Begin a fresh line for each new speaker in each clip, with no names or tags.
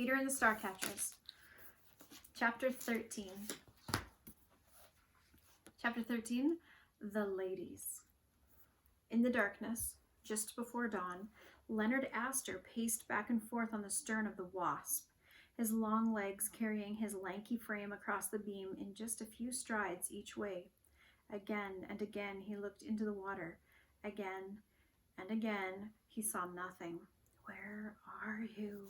Peter and the Starcatchers. Chapter 13. Chapter 13, The Ladies. In the darkness, just before dawn, Leonard Astor paced back and forth on the stern of the Wasp, his long legs carrying his lanky frame across the beam in just a few strides each way. Again and again he looked into the water. Again and again he saw nothing. Where are you?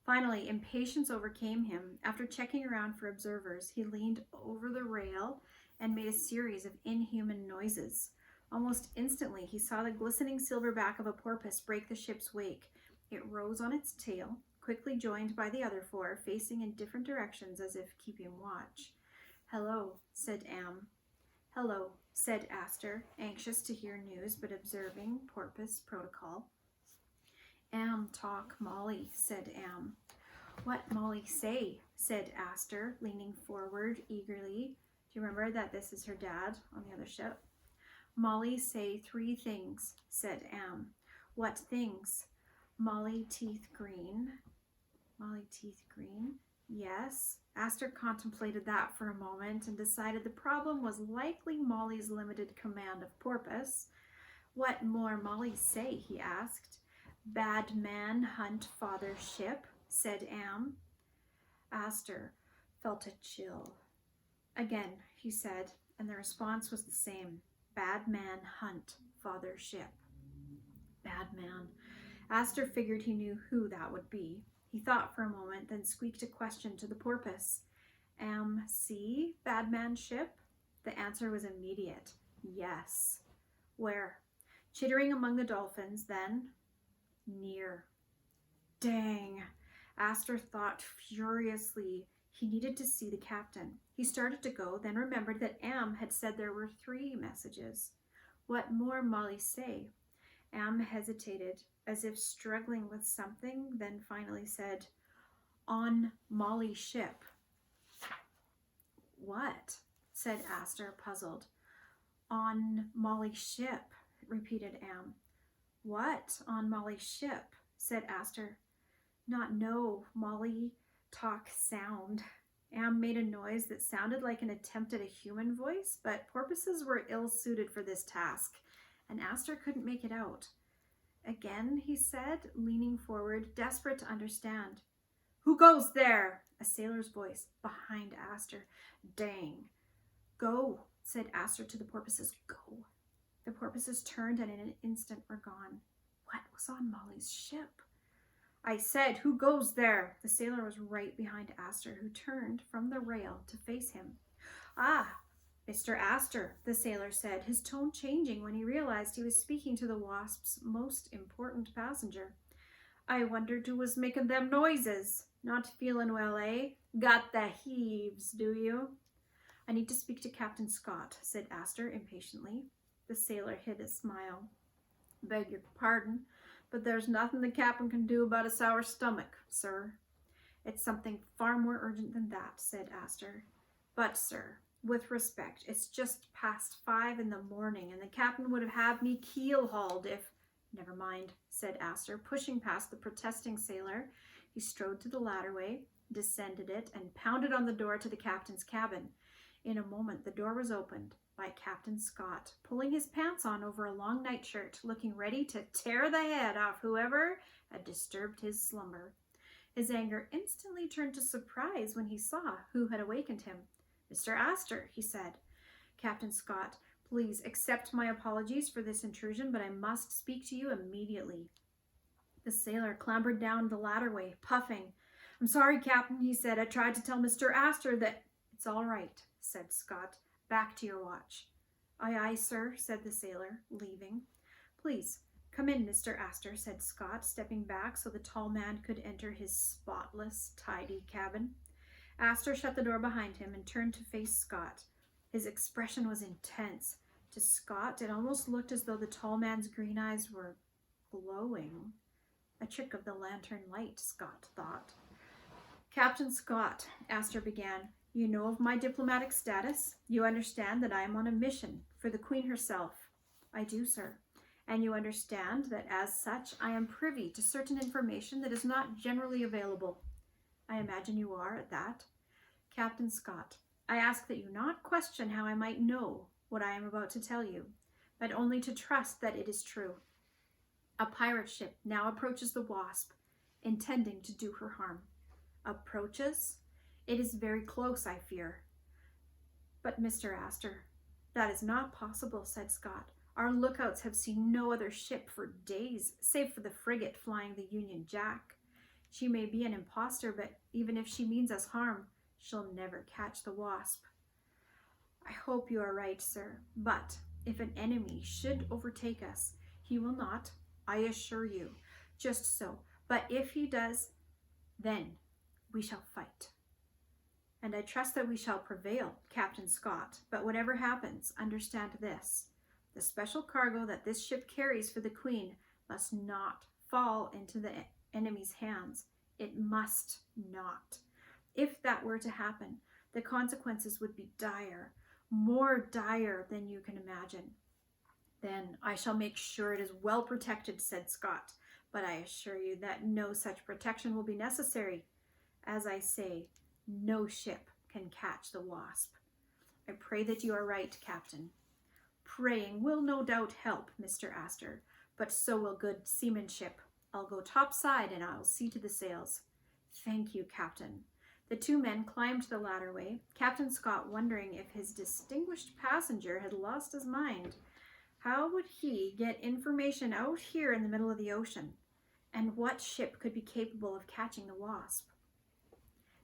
Finally, impatience overcame him. After checking around for observers, he leaned over the rail and made a series of inhuman noises. Almost instantly, he saw the glistening silver back of a porpoise break the ship's wake. It rose on its tail, quickly joined by the other four, facing in different directions as if keeping watch. "Hello," said Am. "Hello," said Astor, anxious to hear news but observing porpoise protocol. "Am talk Molly," said Am. "What Molly say?" said Astor, leaning forward eagerly. Do you remember that this is her dad on the other ship? "Molly say 3 things," said Am. "What things?" "Molly teeth green." "Molly teeth green?" Yes. Astor contemplated that for a moment and decided the problem was likely Molly's limited command of porpoise. "What more Molly say?" he asked. "Bad man hunt father's ship," said Am. Astor felt a chill. "Again," he said, and the response was the same. "Bad man hunt father's ship." Bad man. Astor figured he knew who that would be. He thought for a moment, then squeaked a question to the porpoise. "See bad man's ship?" The answer was immediate. "Yes." "Where?" "Chittering among the dolphins, then." "Near." Dang. Astor thought furiously. He needed to see the captain. He started to go, then remembered that Am had said there were 3 messages. What more Molly say? Am hesitated, as if struggling with something, then finally said, "On Molly's ship." "What?" said Astor, puzzled. "On Molly's ship," repeated Am. "What on Molly's ship?" said Astor. "Not know, Molly talk sound." Am made a noise that sounded like an attempt at a human voice, but porpoises were ill-suited for this task, and Astor couldn't make it out. "Again," he said, leaning forward, desperate to understand. "Who goes there?" A sailor's voice behind Astor. "Dang." "Go," said Astor to the porpoises. "Go." The porpoises turned and in an instant were gone. What was on Molly's ship? "I said, who goes there?" The sailor was right behind Astor, who turned from the rail to face him. "Ah, Mr. Astor," the sailor said, his tone changing when he realized he was speaking to the Wasp's most important passenger. "I wondered who was making them noises. Not feeling well, eh? Got the heaves, do you?" "I need to speak to Captain Scott," said Astor impatiently. The sailor hid a smile. "Beg your pardon, but there's nothing the captain can do about a sour stomach, sir." "It's something far more urgent than that," said Astor. "But, sir, with respect, it's just past 5 in the morning, and the captain would have had me keel-hauled if—" "Never mind," said Astor, pushing past the protesting sailor. He strode to the ladderway, descended it, and pounded on the door to the captain's cabin. In a moment, the door was opened by Captain Scott, pulling his pants on over a long nightshirt, looking ready to tear the head off whoever had disturbed his slumber. His anger instantly turned to surprise when he saw who had awakened him. "Mr. Astor," he said. "Captain Scott, please accept my apologies for this intrusion, but I must speak to you immediately." The sailor clambered down the ladderway, puffing. "I'm sorry, Captain," he said. "I tried to tell Mr. Astor that—" "It's all right," said Scott. "Back to your watch." "Aye, aye, sir," said the sailor, leaving. "Please, come in, Mr. Astor," said Scott, stepping back so the tall man could enter his spotless, tidy cabin. Astor shut the door behind him and turned to face Scott. His expression was intense. To Scott, it almost looked as though the tall man's green eyes were glowing. A trick of the lantern light, Scott thought. "Captain Scott," Astor began, "you know of my diplomatic status. You understand that I am on a mission for the Queen herself." "I do, sir." "And you understand that as such I am privy to certain information that is not generally available." I imagine you are at that. Captain Scott, I ask that you not question how I might know what I am about to tell you, but only to trust that it is true. A pirate ship now approaches the Wasp, intending to do her harm. Approaches? It is very close, I fear. But, Mr. Astor, that is not possible, said Scott. Our lookouts have seen no other ship for days, save for the frigate flying the Union Jack. She may be an impostor, but even if she means us harm, she'll never catch the Wasp. I hope you are right, sir, but if an enemy should overtake us, he will not, I assure you. Just so. But if he does, then we shall fight. And I trust that we shall prevail, Captain Scott. But whatever happens, understand this. The special cargo that this ship carries for the Queen must not fall into the enemy's hands. It must not. If that were to happen, the consequences would be dire, more dire than you can imagine. Then I shall make sure it is well protected, said Scott. But I assure you that no such protection will be necessary. As I say, no ship can catch the Wasp. I pray that you are right, Captain. Praying will no doubt help, Mr. Astor, but so will good seamanship. I'll go topside and I'll see to the sails. Thank you, Captain. The two men climbed the ladderway, Captain Scott wondering if his distinguished passenger had lost his mind. How would he get information out here in the middle of the ocean? And what ship could be capable of catching the Wasp?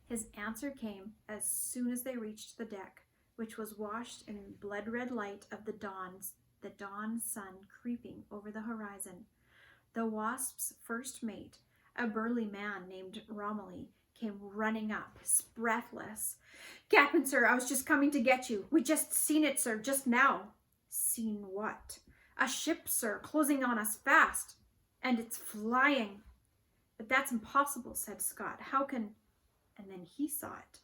His answer came as soon as they reached the deck, which was washed in blood-red light of the dawn sun creeping over the horizon. The Wasp's first mate, a burly man named Romilly, came running up, breathless. Captain, sir, I was just coming to get you. We just seen it, sir, just now. Seen what? A ship, sir, closing on us fast. And it's flying. But that's impossible, said Scott. How can... And then he saw it.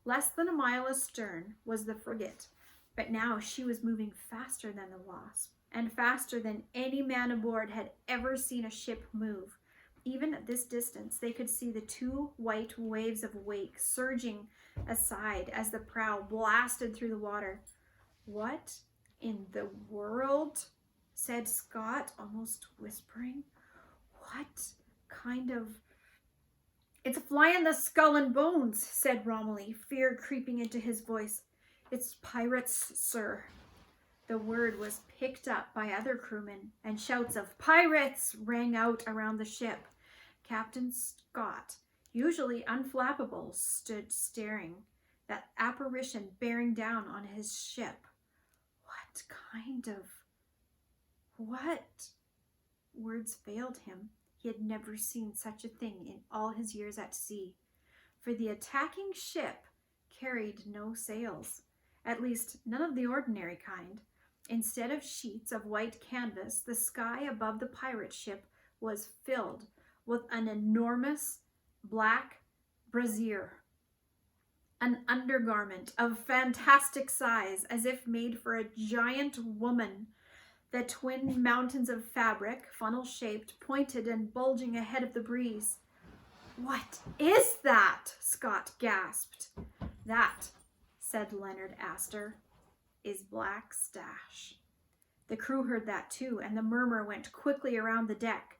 Less than a mile astern was the frigate, but now she was moving faster than the Wasp, and faster than any man aboard had ever seen a ship move. Even at this distance, they could see the two white waves of wake surging aside as the prow blasted through the water. What in the world? Said Scott, almost whispering. What kind of... It's flying the skull and bones, said Romilly, fear creeping into his voice. It's pirates, sir. The word was picked up by other crewmen, and shouts of pirates rang out around the ship. Captain Scott, usually unflappable, stood staring, that apparition bearing down on his ship. What kind of... What? Words failed him. He had never seen such a thing in all his years at sea, for the attacking ship carried no sails, at least none of the ordinary kind. Instead of sheets of white canvas, the sky above the pirate ship was filled with an enormous black brassiere, an undergarment of fantastic size, as if made for a giant woman. The twin mountains of fabric, funnel-shaped, pointed and bulging ahead of the breeze. What is that? Scott gasped. That, said Leonard Astor, is Black Stash. The crew heard that too, and the murmur went quickly around the deck.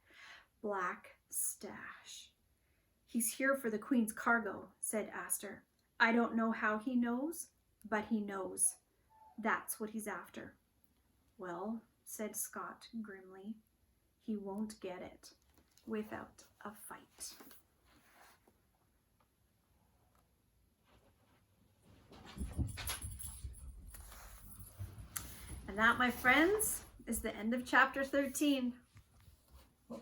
Black Stash. He's here for the Queen's cargo, said Astor. I don't know how he knows, but he knows. That's what he's after. Well, said Scott grimly, he won't get it without a fight. And that, my friends, is the end of chapter 13.